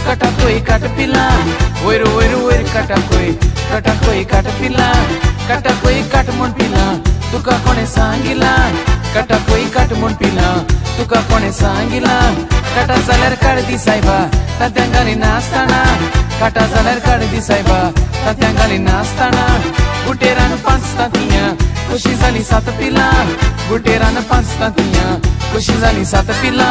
कटाकोई काटपिला वयर वयर वयर कटाकोई काटपिला कटाकोई काट म्हूण पिला तुका कोणे सांगिला कटाकोई काट म्हूण पिला तुका कोणे सांगिला काटा जाल्यार काड दी सायबा तांत्यांगाली नासतना काटा जाल्यार काड दी सायबा तांत्यांगाली नासतना गुटेरान 5 तांतियां कशी जाली 7 पिला गुटेरान 5 तांतियां कशी जाली 7 पिला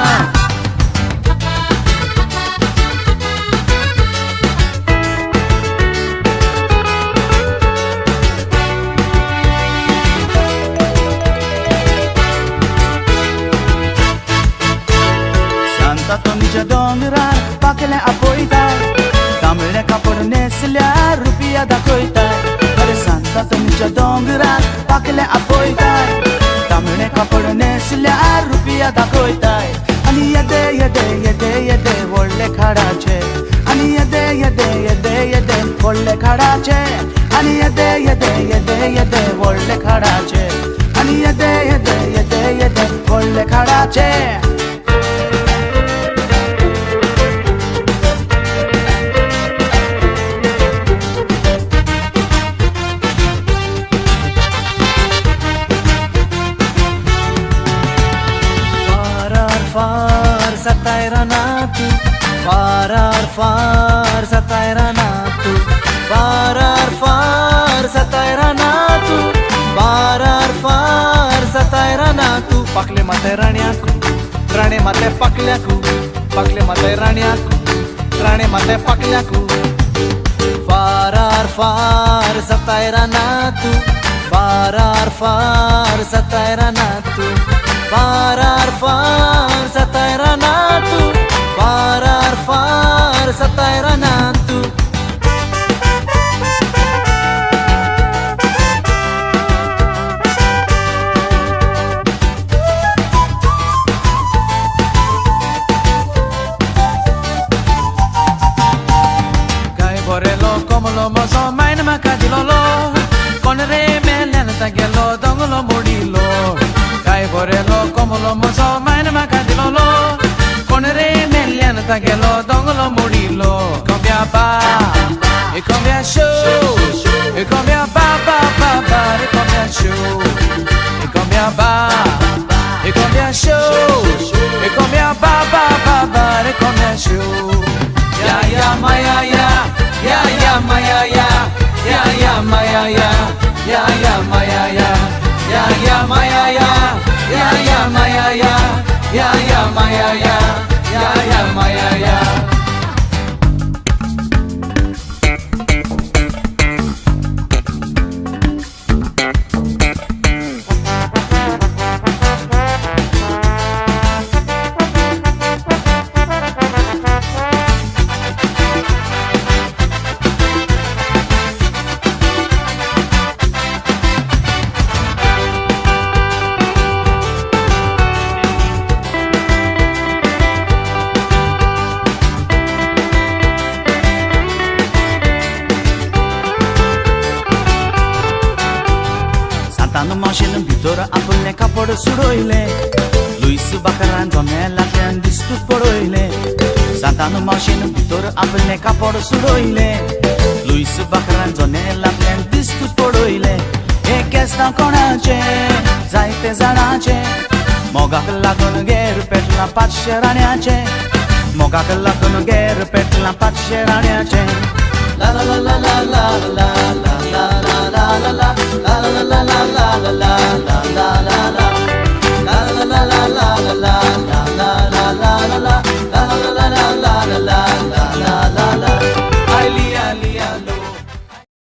Tonicia dongerar pakele apoitar Tamile kapor neslia rupia da koitar Hare Santa Tonicia dongerar pakele apoitar Tamile kapor neslia rupia da koitar Ani yede volle khada che Ani yede volle khada che Ani yede volle khada che Ani yede volle khada che far sataira natu far sataira natu far sataira natu far sataira natu pakle mate raniaku rane mate paklyaku pakle mate raniaku rane mate paklyaku far sataira natu far sataira natu far sataira natu far sataira natu Gai borelo como lo mozo main makadilolo con re melen tagelo dongolo mudilo Gai borelo como lo mozo main makadilolo con re melen tagelo dongolo mudilo cambia ba e cambia show e cambia ba e cambia show e cambia ba e cambia show e cambia ba e cambia show ya maya ya maya ya maya ya maya ya maya ya maya ya maya ya maya ya Santano machine bitor apne kapod sudoile Luis bakaran donela ten disput poroile Santano machine bitor apne kapod sudoile Luis bakaran donela ten disput poroile Ekesta konache zaite zanache Mogak lagun ger petla patsheraniache Mogak lagun ger petla patsheraniache La la la la la la la la la la la la la